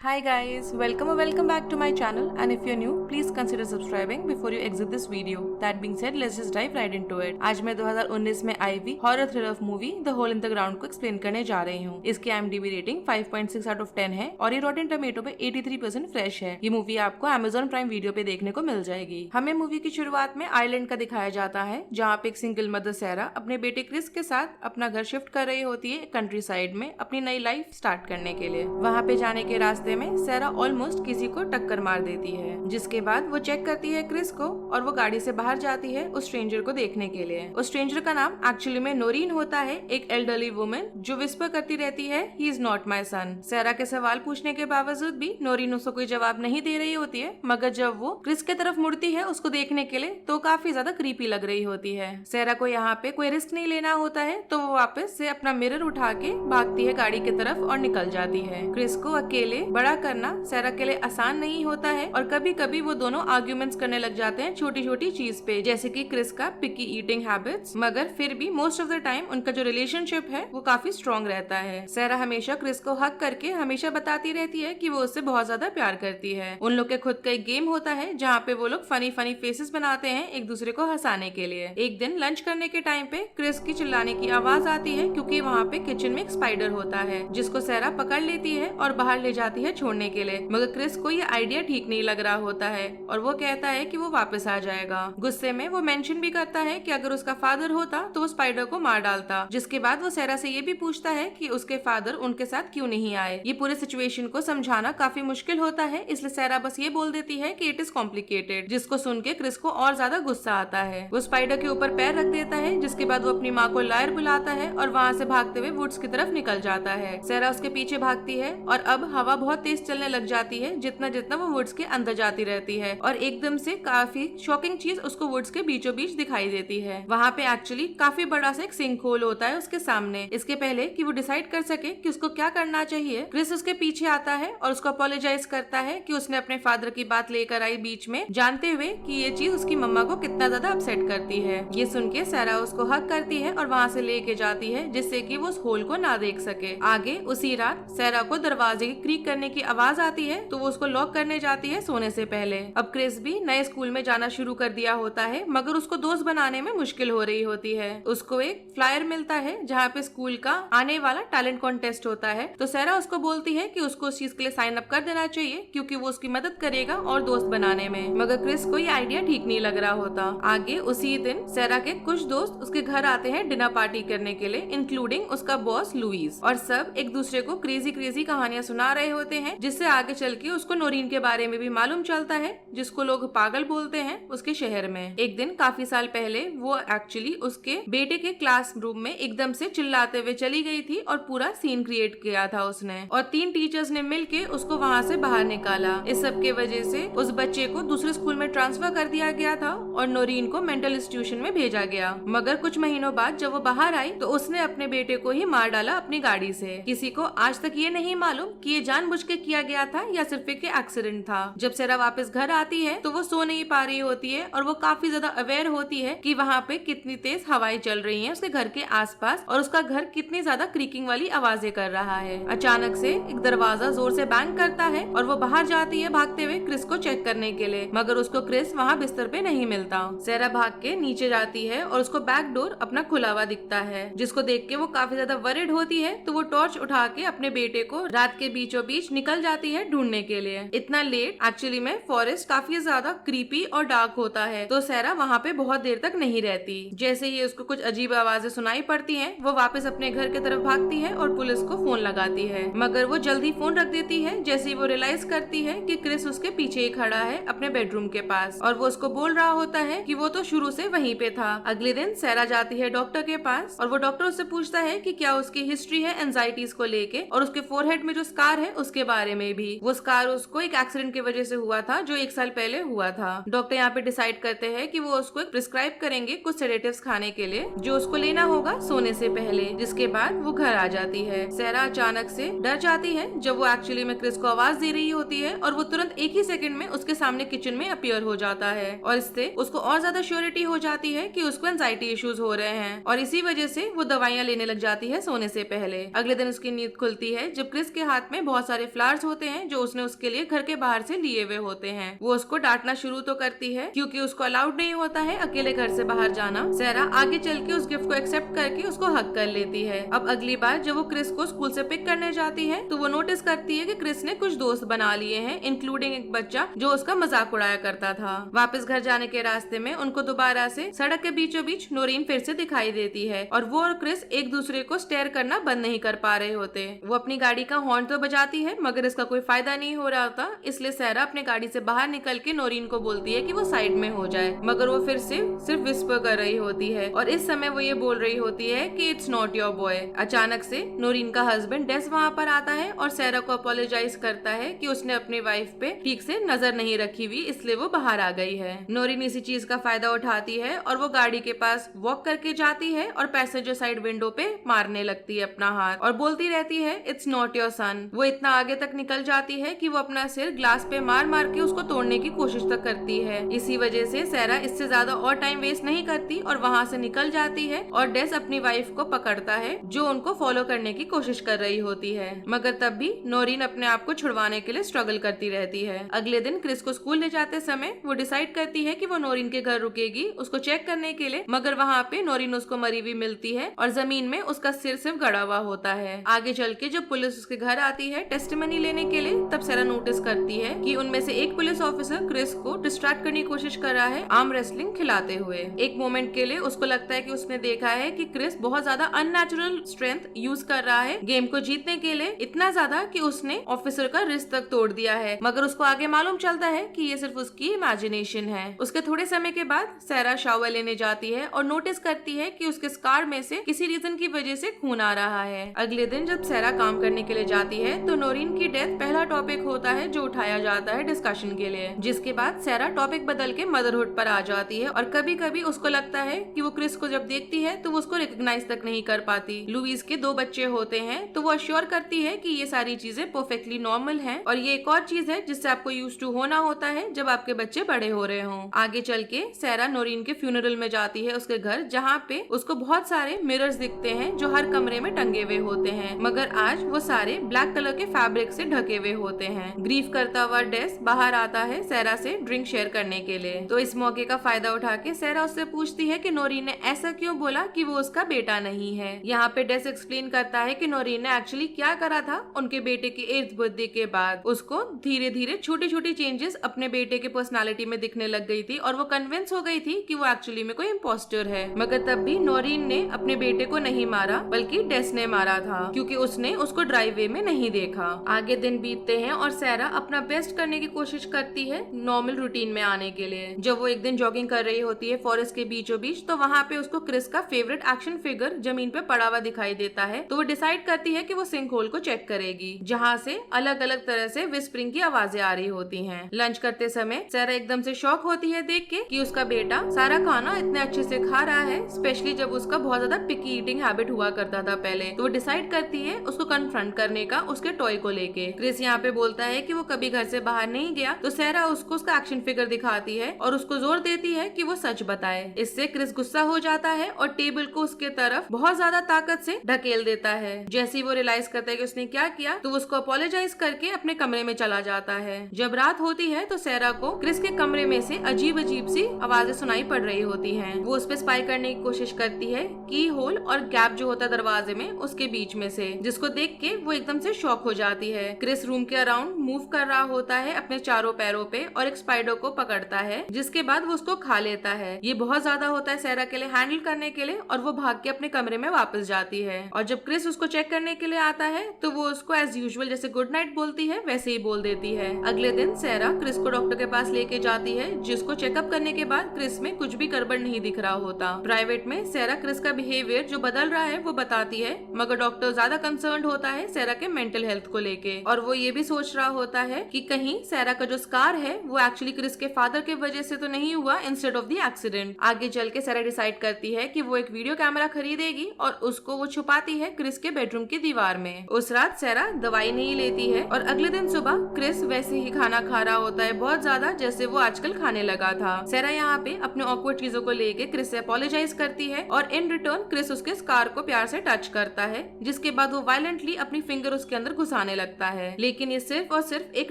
Hi guys, welcome back to my channel, and if you're new, please consider subscribing before you exit this video. That being said, let's just dive right into it. आज मैं 2019 में आई हुई horror thriller movie the hole in the ground को explain करने जा रही हूँ। इसकी IMDb रेटिंग 5.6 आउट ऑफ 10 है और ये रॉटेन टमेटो पे 83% फ्रेश है। ये मूवी आपको Amazon प्राइम वीडियो पे देखने को मिल जाएगी। हमें मूवी की शुरुआत में आयरलैंड का दिखाया जाता है, जहाँ पे एक सिंगल मदर सैरा अपने बेटे क्रिस के साथ अपना घर शिफ्ट कर रही होती है कंट्री साइड में अपनी नई लाइफ स्टार्ट करने के लिए। वहाँ पे जाने के रास्ते में सैरा ऑलमोस्ट किसी को टक्कर मार देती है, जिसके बाद वो चेक करती है क्रिस को और वो गाड़ी से बाहर जाती है उस स्ट्रेंजर को देखने के लिए। उस स्ट्रेंजर का नाम एक्चुअली में नोरीन होता है, एक एल्डरली वुमन जो विस्पर करती रहती है ही इज नॉट माई सन। सैरा के सवाल पूछने के बावजूद भी नोरीन उसको कोई जवाब नहीं दे रही होती है, मगर जब वो क्रिस की तरफ मुड़ती है उसको देखने के लिए तो काफी ज्यादा क्रीपी लग रही होती है। सैरा को यहाँ पे कोई रिस्क नहीं लेना होता है, तो वो वापस से अपना मिरर उठा के भागती है गाड़ी की तरफ और निकल जाती है। क्रिस को अकेले बड़ा करना सैरा के लिए आसान नहीं होता है और कभी कभी वो दोनों आर्ग्यूमेंट्स करने लग जाते हैं छोटी छोटी चीज पे, जैसे कि क्रिस का पिकी ईटिंग हैबिट्स, मगर फिर भी मोस्ट ऑफ द टाइम उनका जो रिलेशनशिप है वो काफी स्ट्रॉन्ग रहता है। सैरा हमेशा क्रिस को हक करके हमेशा बताती रहती है कि वो उससे बहुत ज्यादा प्यार करती है। उन लोग के खुद का एक गेम होता है जहाँ पे वो लोग फनी फनी फेसेस बनाते हैं एक दूसरे को हंसाने के लिए। एक दिन लंच करने के टाइम पे क्रिस की चिल्लाने की आवाज आती है क्योंकि वहाँ पे किचन में एक स्पाइडर होता है, जिसको सैरा पकड़ लेती है और बाहर ले जाती है छोड़ने के लिए, मगर क्रिस को ये आइडिया ठीक नहीं लग रहा होता है और वो कहता है कि वो वापस आ जाएगा। गुस्से में वो मेंशन भी करता है कि अगर उसका फादर होता तो वो स्पाइडर को मार डालता, जिसके बाद वो सैरा से ये भी पूछता है कि उसके फादर उनके साथ क्यों नहीं आए। ये पूरे सिचुएशन को समझाना काफी मुश्किल होता है, इसलिए सैरा बस ये बोल देती है कि इट इज कॉम्प्लिकेटेड, जिसको सुन के क्रिस को और ज्यादा गुस्सा आता है। वो स्पाइडर के ऊपर पैर रख देता है, जिसके बाद वो अपनी माँ को लायर बुलाता है और वहाँ से भागते हुए वुड्स की तरफ निकल जाता है। सैरा उसके पीछे भागती है और अब हवा बहुत तेज चलने लग जाती है जितना जितना वो वुड्स के अंदर जाती रहती है और एकदम से काफी शॉकिंग चीज उसको वुड्स के बीचों बीच दिखाई देती है। वहाँ पे एक्चुअली काफी बड़ा सा एक सिंक होल होता है उसके सामने। इसके पहले कि वो डिसाइड कर सके कि उसको क्या करना चाहिए, क्रिस उसके पीछे आता है और उसको अपोलोजाइज करता है कि उसने अपने फादर की बात लेकर आई बीच में, जानते हुए कि ये चीज उसकी मम्मा को कितना ज्यादा अपसेट करती है। ये सुन के सैरा उसको हक करती है और वहाँ से लेके जाती है जिससे कि वो उस होल को ना देख सके। आगे उसी रात सैरा को दरवाजे की क्रीक करने की आवाज आती है, तो वो उसको लॉक करने जाती है सोने से पहले। अब क्रिस भी नए स्कूल में जाना शुरू कर दिया होता है, मगर उसको दोस्त बनाने में मुश्किल हो रही होती है। उसको एक फ्लायर मिलता है जहाँ पे स्कूल का आने वाला टैलेंट कॉन्टेस्ट होता है, तो सैरा उसको बोलती है कि उसको उस चीज के लिए साइन अप कर देना चाहिए क्योंकि वो उसकी मदद करेगा और दोस्त बनाने में, मगर क्रिस को ये आइडिया ठीक नहीं लग रहा होता। आगे उसी दिन सैरा के कुछ दोस्त उसके घर आते हैं डिनर पार्टी करने के लिए, इंक्लूडिंग उसका बॉस लुइस, और सब एक दूसरे को क्रेजी क्रेजी कहानियां सुना रहे होते हैं, जिससे आगे चल के उसको नोरीन के बारे में भी मालूम चलता है, जिसको लोग पागल बोलते हैं उसके शहर में। एक दिन काफी साल पहले वो एक्चुअली उसके बेटे के क्लासरूम में एकदम से चिल्लाते हुए चली गई थी और पूरा सीन क्रिएट किया था उसने, और 3 टीचर्स ने मिलके उसको वहाँ से बाहर निकाला। इस सब के वजह से उस बच्चे को दूसरे स्कूल में ट्रांसफर कर दिया गया था और नोरीन को मेंटल इंस्टीट्यूशन में भेजा गया। मगर कुछ महीनों बाद जब वो बाहर आई तो उसने अपने बेटे को ही मार डाला अपनी गाड़ी से। किसी को आज तक ये नहीं मालूम कि ये जानबूझ के किया गया था या सिर्फ एक एक्सीडेंट था। जब सैरा वापस घर आती है तो वो सो नहीं पा रही होती है और वो काफी ज्यादा अवेयर होती है कि वहाँ पे कितनी तेज हवाएं चल रही हैं उसके घर के आसपास और उसका घर कितनी ज्यादा क्रीकिंग वाली आवाजें कर रहा है। अचानक से एक दरवाजा जोर से बैंग करता है और वो बाहर जाती है भागते हुए क्रिस को चेक करने के लिए, मगर उसको क्रिस वहाँ बिस्तर पे नहीं मिलता। सैरा भाग के नीचे जाती है और उसको बैक डोर अपना खुला हुआ दिखता है, जिसको देख के वो काफी ज्यादा वरिड होती है, तो वो टॉर्च उठा के अपने बेटे को रात के बीचों बीच निकल जाती है ढूंढने के लिए। इतना लेट एक्चुअली में फॉरेस्ट काफी ज्यादा क्रीपी और डार्क होता है, तो सैरा वहाँ पे बहुत देर तक नहीं रहती। जैसे ही उसको कुछ अजीब आवाजें सुनाई पड़ती हैं, वो वापस अपने घर की तरफ भागती है और पुलिस को फोन लगाती है, मगर वो जल्दी फोन रख देती है जैसे ही वो रियलाइज करती है कि क्रिस उसके पीछे ही खड़ा है अपने बेडरूम के पास और वो उसको बोल रहा होता है कि वो तो शुरू से वहीं पे था। अगले दिन सैरा जाती है डॉक्टर के पास और वो डॉक्टर उससे पूछता है कि क्या उसकी हिस्ट्री है एंजाइटीज को लेके और उसके फोरहेड में जो स्कार है उसके बारे में भी। वो स्कार उसको एक एक्सीडेंट की वजह से हुआ था जो 1 साल पहले हुआ था। डॉक्टर यहाँ पे डिसाइड करते हैं कि वो उसको प्रिस्क्राइब करेंगे कुछ सेडेटिव्स खाने के लिए जो उसको लेना होगा सोने से पहले, जिसके बाद वो घर आ जाती है। सैरा अचानक से डर जाती है जब वो एक्चुअली में क्रिस को आवाज दे रही होती है और वो तुरंत एक ही सेकंड में उसके सामने किचन में अपीयर हो जाता है और इससे उसको और ज्यादा श्योरिटी हो जाती है कि उसको एंजाइटी इश्यूज हो रहे हैं और इसी वजह से वो दवाइयाँ लेने लग जाती है सोने से पहले। अगले दिन उसकी नींद खुलती है जब क्रिस के हाथ में बहुत सारे फ्लावर्स होते हैं जो उसने उसके लिए घर के बाहर से लिए हुए होते हैं। वो उसको डांटना शुरू तो करती है क्योंकि उसको अलाउड नहीं होता है अकेले घर से बाहर जाना। सैरा आगे चल के उस गिफ्ट को एक्सेप्ट करके उसको हक कर लेती है। अब अगली बार जब वो क्रिस को स्कूल से पिक करने जाती है तो वो नोटिस करती है कि क्रिस ने कुछ दोस्त बना लिए हैं, इंक्लूडिंग एक बच्चा जो उसका मजाक उड़ाया करता था। वापस घर जाने के रास्ते में उनको दोबारा से सड़क के बीचों बीच नोरीन फिर से दिखाई देती है और वो और क्रिस एक दूसरे को स्टेयर करना बंद नहीं कर पा रहे होते। वो अपनी गाड़ी का हॉर्न तो बजाती है मगर इसका कोई फायदा नहीं हो रहा होता, इसलिए सैरा अपनी गाड़ी से बाहर निकल के नोरीन को बोलती है कि वो साइड में हो जाए, मगर वो फिर से सिर्फ विस्पर कर रही होती है और इस समय वो ये बोल रही होती है कि इट्स नॉट योर बॉय। अचानक से नोरीन का हस्बैंड डेस वहाँ पर आता है और सैरा को अपोलोजाइज करता है कि उसने अपनी वाइफ पे ठीक से नजर नहीं रखी हुई, इसलिए वो बाहर आ गई है। नोरीन इसी चीज का फायदा उठाती है और वो गाड़ी के पास वॉक करके जाती है और पैसेंजर साइड विंडो पे मारने लगती है अपना हाथ और बोलती रहती है इट्स नॉट योर सन। वो इतना आगे तक निकल जाती है कि वो अपना सिर ग्लास पे मार मार के उसको तोड़ने की कोशिश तक करती है। इसी वजह से सैरा इससे ज्यादा और टाइम वेस्ट नहीं करती और वहाँ से निकल जाती है और डेस अपनी वाइफ को पकड़ता है जो उनको फॉलो करने की कोशिश कर रही होती है, मगर तब भी नोरीन अपने आप को छुड़वाने के लिए स्ट्रगल करती रहती है। अगले दिन क्रिस को स्कूल ले जाते समय वो डिसाइड करती है कि वो नोरीन के घर रुकेगी उसको चेक करने के लिए, मगर वहाँ पे नोरीन उसको मरी हुई मिलती है और जमीन में उसका सिर सिर्फ गड़ा हुआ होता है। आगे चल के जब पुलिस उसके घर आती है टेस्टिमनी लेने के लिए, तब सैरा नोटिस करती है कि उनमें से एक पुलिस ऑफिसर क्रिस को डिस्ट्रैक्ट करने की कोशिश कर रहा है आर्म रेसलिंग खिलाते हुए। एक मोमेंट के लिए उसको लगता है कि उसने देखा है कि क्रिस बहुत ज्यादा अननेचुरल स्ट्रेंथ यूज कर रहा है गेम को जीतने के लिए, इतना ज्यादा कि उसने ऑफिसर का रिस्ट तक तोड़ दिया है, मगर उसको आगे मालूम चलता है कि ये सिर्फ उसकी इमेजिनेशन है। उसके थोड़े समय के बाद सैरा शावर लेने जाती है और नोटिस करती है कि उसके स्कार में से किसी रीजन की वजह से खून आ रहा है। अगले दिन जब सैरा काम करने के लिए जाती है तो नोरीन की डेथ पहला टॉपिक होता है जो उठाया जाता है डिस्कशन के लिए, जिसके बाद सैरा टॉपिक बदल के मदरहुड पर आ जाती है और कभी कभी उसको लगता है कि वो क्रिस को जब देखती है तो वो उसको रिकॉग्नाइज तक नहीं कर पाती। लुइस के 2 बच्चे होते हैं तो वो अश्योर करती है कि ये सारी चीजें परफेक्टली नॉर्मल हैं और ये एक और चीज है जिससे आपको यूज टू होना होता है जब आपके बच्चे बड़े हो रहे हों। आगे चल के सैरा नोरीन के फ्यूनरल में जाती है उसके घर, जहाँ पे उसको बहुत सारे मिरर्स दिखते हैं जो हर कमरे में टंगे हुए होते हैं, मगर आज वो सारे ब्लैक कलर के फैब्रिक से ढके हुए होते हैं। ग्रीफ करता हुआ डेस बाहर आता है सैरा से ड्रिंक शेयर करने के लिए, तो इस मौके का फायदा उठा के सैरा उससे पूछती है कि नोरीन ने ऐसा क्यों बोला कि वो उसका बेटा नहीं है। यहाँ पे डेस एक्सप्लेन करता है कि नोरीन ने एक्चुअली क्या करा था उनके बेटे के 8th बर्थडे के बाद उसको धीरे धीरे छोटी छोटी चेंजेस अपने बेटे के पर्सनालिटी में दिखने लग गई थी और वो कन्विंस हो गई थी कि वो एक्चुअली में कोई इम्पोस्टर है, मगर तब भी नोरीन ने अपने बेटे को नहीं मारा बल्कि डेस ने मारा था क्योंकि उसने उसको ड्राइव वे में नहीं देखा। आगे दिन बीतते हैं और सैरा अपना बेस्ट करने की कोशिश करती है नॉर्मल रूटीन में आने के लिए। जब वो एक दिन जॉगिंग कर रही होती है फॉरेस्ट के बीचों बीच, तो वहाँ पे उसको क्रिस का फेवरेट एक्शन फिगर जमीन पे पड़ा हुआ दिखाई देता है, तो वो डिसाइड करती है कि वो सिंक होल को चेक करेगी जहाँ से अलग अलग तरह से विस्परिंग की आवाजें आ रही होती हैं। लंच करते समय सैरा एकदम से शॉक होती है देख के कि उसका बेटा सारा खाना इतने अच्छे से खा रहा है, स्पेशली जब उसका बहुत ज्यादा पिकी ईटिंग हैबिट हुआ करता था पहले। तो वो डिसाइड करती है उसको कन्फ्रंट करने का उसके टॉय को लेके। क्रिस यहाँ पे बोलता है कि वो कभी घर से बाहर नहीं गया, तो सैरा उसको उसका एक्शन फिगर दिखाती है और उसको जोर देती है कि वो सच बताए। इससे क्रिस गुस्सा हो जाता है और टेबल को उसके तरफ बहुत ज्यादा ताकत से ढकेल देता है। जैसे ही वो रियलाइज करता है कि उसने क्या किया तो उसको अपोलोजाइज करके अपने कमरे में चला जाता है। जब रात होती है तो सैरा को क्रिस के कमरे में से अजीब अजीब सी आवाजें सुनाई पड़ रही होती हैं। वो उस पे स्पाई करने की कोशिश करती है की होल और गैप जो होता है दरवाजे में उसके बीच में से, जिसको देख के वो एकदम से शॉक हो जाती है। क्रिस रूम के अराउंड मूव कर रहा होता है अपने चारों पैरों पे और एक स्पाइडर को पकड़ता है, जिसके बाद वो उसको खा लेता है। ये बहुत ज्यादा होता है सैरा के लिए हैंडल करने के लिए और वो भाग के अपने कमरे में वापस जाती है। और जब क्रिस उसको चेक करने के लिए आता है तो वो उसको एज यूजुअल जैसे गुड नाइट बोलती है वैसे ही बोल देती है। अगले दिन सैरा क्रिस को डॉक्टर के पास लेके जाती है, जिसको चेकअप करने के बाद क्रिस में कुछ भी गड़बड़ नहीं दिख रहा होता। प्राइवेट में सैरा क्रिस का बिहेवियर जो बदल रहा है वो बताती है, मगर डॉक्टर ज्यादा कंसर्न होता है सैरा के मेंटल हेल्थ को लेके और वो ये भी सोच रहा होता है कि कहीं सैरा का जो स्कार है वो एक्चुअली क्रिस के फादर के वजह से तो नहीं हुआ इंस्टेड ऑफ द एक्सीडेंट। आगे चल के सैरा डिसाइड करती है कि वो एक वीडियो कैमरा खरीदेगी और उसको वो छुपाती है क्रिस के बेडरूम की दीवार में। उस रात सैरा दवाई नहीं लेती है और अगले दिन सुबह क्रिस वैसे ही खाना खा रहा होता है बहुत ज्यादा जैसे वो आजकल खाने लगा था। सैरा यहाँ पे अपने ऑकवर्ड चीजों को लेके क्रिस से अपोलोजाइज करती है और इन रिटर्न क्रिस उसके स्कार को प्यार से टच करता है, जिसके बाद वो वायलेंटली अपनी फिंगर उसके अंदर घुसाने लगता है, लेकिन ये सिर्फ और सिर्फ एक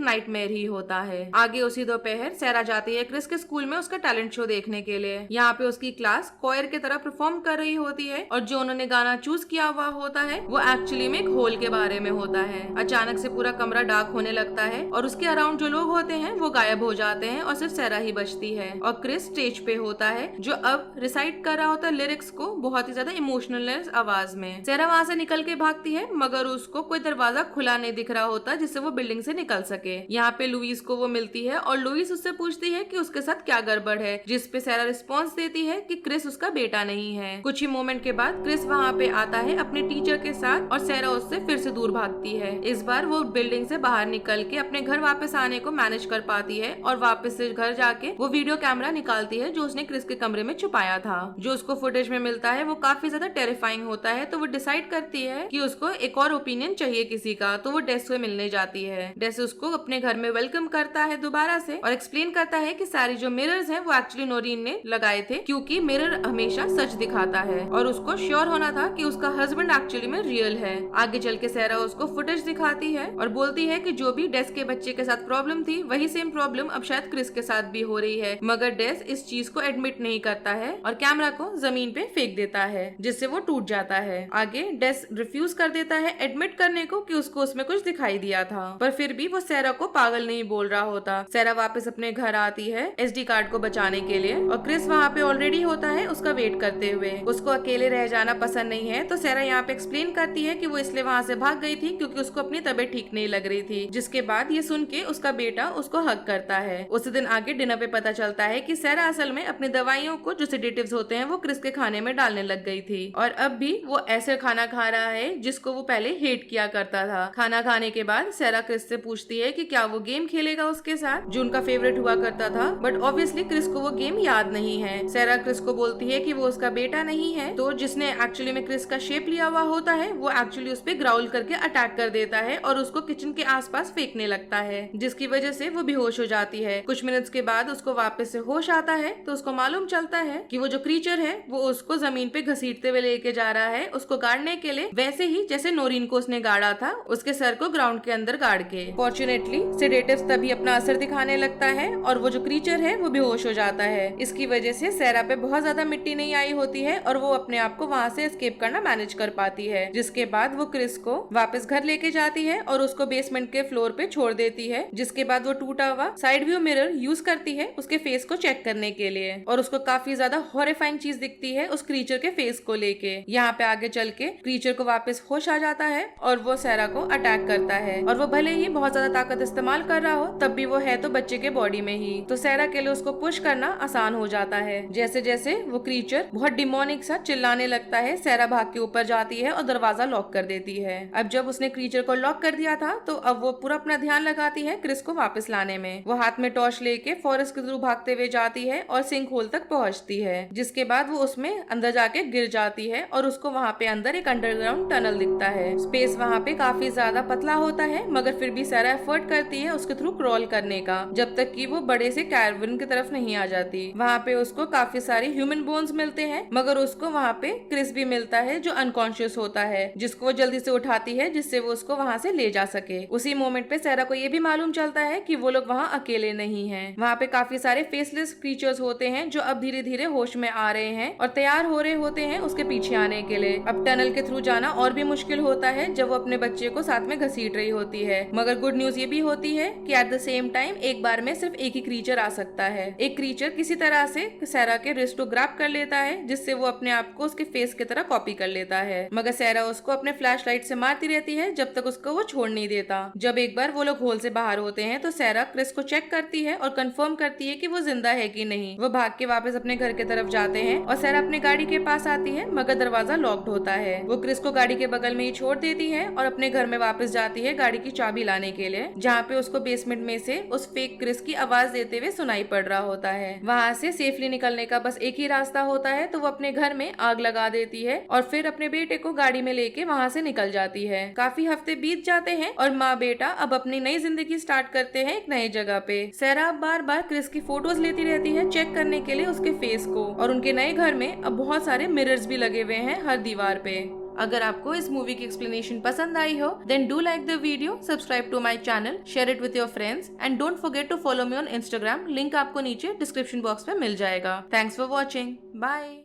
नाइटमेयर ही होता है। आगे उसी दोपहर सैरा जाती है क्रिस के स्कूल में उसका टैलेंट शो देखने के लिए। यहाँ पे उसकी क्लास कोयर की तरह परफॉर्म कर रही होती है और जो उन्होंने गाना चूज किया हुआ होता है वो एक्चुअली में एक होल के बारे में होता है। अचानक से पूरा कमरा डार्क होने लगता है और उसके अराउंड जो लोग होते हैं वो गायब हो जाते हैं और सिर्फ सैरा ही बचती है। और क्रिस स्टेज पे होता है जो अब रिसाइट कर रहा होता है लिरिक्स को बहुत ही ज्यादा इमोशनल आवाज में। सैरा वहाँ से निकल के भागती है मगर उसको कोई दरवाजा खुला नहीं दिख रहा होता जिससे वो बिल्डिंग से निकल सके। यहाँ पे लुइस को वो मिलती है और लुइस उससे पूछती है कि उसके साथ क्या गड़बड़ है, जिस पे सैरा रिस्पॉन्स देती है कि क्रिस उसका बेटा नहीं है। कुछ ही मोमेंट के बाद क्रिस वहाँ पे आता है अपने टीचर के साथ और सैरा उससे फिर से दूर भागती है। इस बार वो बिल्डिंग से बाहर निकल के अपने घर वापस आने को मैनेज कर पाती है और वापस से घर जाके वो वीडियो कैमरा निकालती है जो उसने क्रिस के कमरे में छुपाया था। जो उसको फुटेज में मिलता है वो काफी ज्यादा टेरिफाइंग होता है, तो वो डिसाइड करती है कि उसको एक और ओपिनियन चाहिए किसी का, तो वो डेस से मिलने जाती है। डेस उसको अपने घर में वेलकम करता है दोबारा से और एक्सप्लेन करता है कि सारी जो मिरर्स हैं वो एक्चुअली नोरीन ने लगाए थे क्योंकि मिरर हमेशा सच दिखाता है और उसको श्योर होना था कि उसका हस्बैंड एक्चुअली में रियल है। आगे चल के सैरा उसको फुटेज दिखाती है और बोलती है कि जो भी डेस के बच्चे के साथ प्रॉब्लम थी वही सेम प्रॉब्लम अब शायद क्रिस के साथ भी हो रही है, मगर डेस इस चीज को एडमिट नहीं करता है और कैमरा को जमीन पे फेंक देता है जिससे वो टूट जाता है। आगे डेस रिफ्यूज कर देता है एडमिट करने को कि उसको उसमें कुछ दिखाई दिया था, पर फिर भी वो सैरा को पागल नहीं बोल रहा होता। सैरा वापस अपने घर आती है SD कार्ड को बचाने के लिए और क्रिस वहाँ पे ऑलरेडी होता है उसका वेट करते हुए। उसको अकेले रह जाना पसंद नहीं है, तो सैरा यहाँ पे एक्सप्लेन करती है कि वो इसलिए वहाँ से भाग गई थी क्योंकि उसको अपनी तबीयत ठीक नहीं लग रही थी, जिसके बाद ये सुन के उसका बेटा उसको हक करता है। उसी दिन आगे डिनर पे पता चलता है कि सैरा असल में अपनी दवाइयों को जो सेडेटिव्स होते हैं वो क्रिस के खाने में डालने लग गई थी और अब भी वो ऐसे खाना खा रहा है जिसको वो पहले हेट किया करता था। खाना खाने के बाद सैरा क्रिस से पूछती है कि क्या वो गेम खेलेगा उसके साथ जो उनका फेवरेट हुआ करता था, बट ऑब्वियसली क्रिस को वो गेम याद नहीं है। सैरा क्रिस को बोलती है कि वो उसका बेटा नहीं है, तो जिसने एक्चुअली में क्रिस का शेप लिया हुआ होता है वो एक्चुअली उस पे ग्राउल करके अटैक कर देता है और उसको किचन के आसपास फेंकने लगता है, जिसकी वजह से वो बेहोश हो जाती है। कुछ मिनट्स के बाद उसको वापस से होश आता है तो उसको मालूम चलता है कि वो जो क्रीचर है वो उसको जमीन पे घसीटते हुए लेके जा रहा है उसको गाड़ने के लिए, वैसे ही जैसे नोरीन को उसने गाड़ा था उसके सर को ग्राउंड के अंदर गाड़ के। फॉर्चुनेटली सेडेटिव्स तभी अपना असर दिखाने लगता है और वो जो क्रीचर है वो बेहोश हो जाता है। इसकी वजह से सैरा पे बहुत ज्यादा मिट्टी नहीं आई होती है और वो अपने आप को वहाँ से एस्केप करना मैनेज कर पाती है, जिसके बाद वो क्रिस को वापस घर लेके जाती है और उसको बेसमेंट के फ्लोर पे छोड़ देती है। जिसके बाद वो टूटा हुआ साइड व्यू मिरर यूज करती है उसके फेस को चेक करने के लिए और उसको काफी ज्यादा हॉरिफाइंग चीज दिखती है उस क्रीचर के फेस को लेके। यहाँ पे आगे चल के क्रीचर को वापस होश आ जाता है और वो सैरा को अटैक करता है और वो भले ही बहुत ज्यादा ताकत इस्तेमाल कर रहा हो तब भी वो है तो बच्चे के बॉडी में ही, तो सैरा के लिए उसको पुश करना आसान हो जाता है। जैसे जैसे वो क्रीचर बहुत डिमोनिक सा चिल्लाने लगता है सैरा भाग के ऊपर जाती है और दरवाजा लॉक कर देती है। अब जब उसने क्रीचर को लॉक कर दिया था तो अब वो पूरा अपना ध्यान लगाती है क्रिस को वापस लाने में। वो हाथ में टॉर्च लेके फॉरेस्ट के थ्रू भागते हुए जाती है और सिंक होल तक पहुंचती है, जिसके बाद वो उसमें अंदर जाके गिर जाती है और उसको वहाँ पे अंदर एक अंडरग्राउंड टनल दिखता है। स्पेस वहाँ पे काफी ज्यादा पतला होता है मगर फिर भी सैरा एफर्ट करती है उसके थ्रू क्रॉल करने का जब तक कि वो बड़े से कैरवन की तरफ नहीं आ जाती। वहाँ पे उसको काफी सारे ह्यूमन बोन्स मिलते हैं मगर उसको वहाँ पे क्रिस भी मिलता है जो अनकॉन्शियस होता है, जिसको वो जल्दी से उठाती है जिससे वो उसको वहाँ से ले जा सके। उसी मोमेंट पे सैरा को ये भी मालूम चलता है कि वो लोग वहाँ अकेले नहीं हैं। वहाँ पे काफी सारे फेसलेस क्रीचर्स होते हैं जो अब धीरे धीरे होश में आ रहे हैं और तैयार हो रहे होते हैं उसके पीछे आने के लिए। अब टनल के थ्रू जाना और भी मुश्किल होता है जब वो अपने बच्चे को साथ में घसीट रही होती है, मगर गुड न्यूज ये भी होती है कि एट द सेम टाइम एक बार में सिर्फ एक ही क्रीचर आ सकता है। एक क्रीचर किसी तरह से सैरा के रिस्ट को ग्रैब कर लेता है जिससे वो अपने आप को उसके फेस की तरह कॉपी कर लेता है, मगर सैरा उसको अपने फ्लैश लाइट से मारती रहती है जब तक उसको वो छोड़ नहीं देता। जब एक बार वो लोग होल से बाहर होते हैं तो सैरा क्रिस को चेक करती है और कंफर्म करती है कि वो जिंदा है कि नहीं। वो भाग के वापस अपने घर की तरफ जाते हैं और सैरा अपनी गाड़ी के पास आती है मगर दरवाजा लॉक्ड होता है। वो क्रिस को गाड़ी के बगल में ही छोड़ देती है और अपने घर में वापस जाती है गाड़ी की चाबी लाने के लिए, जहाँ पे उसको बेसमेंट में से उस फेक क्रिस की आवाज देते हुए सुनाई पड़ रहा होता है। वहाँ से सेफली निकलने का बस एक ही रास्ता होता है, तो वो अपने घर में आग लगा देती है और फिर अपने बेटे को गाड़ी में लेके वहाँ से निकल जाती है। काफी हफ्ते बीत जाते हैं और माँ बेटा अब अपनी नई जिंदगी स्टार्ट करते हैं एक नई जगह पे। सैरा अब बार बार क्रिस की फोटोज लेती रहती है चेक करने के लिए उसके फेस को, और उनके नए घर में अब बहुत सारे मिरर्स भी लगे हुए हैं हर दीवार पे। अगर आपको इस मूवी की एक्सप्लेनेशन पसंद आई हो then do like the video, subscribe to my channel, share it with your friends and don't forget to follow me on Instagram. Link आपको नीचे डिस्क्रिप्शन बॉक्स में मिल जाएगा। Thanks for watching, bye.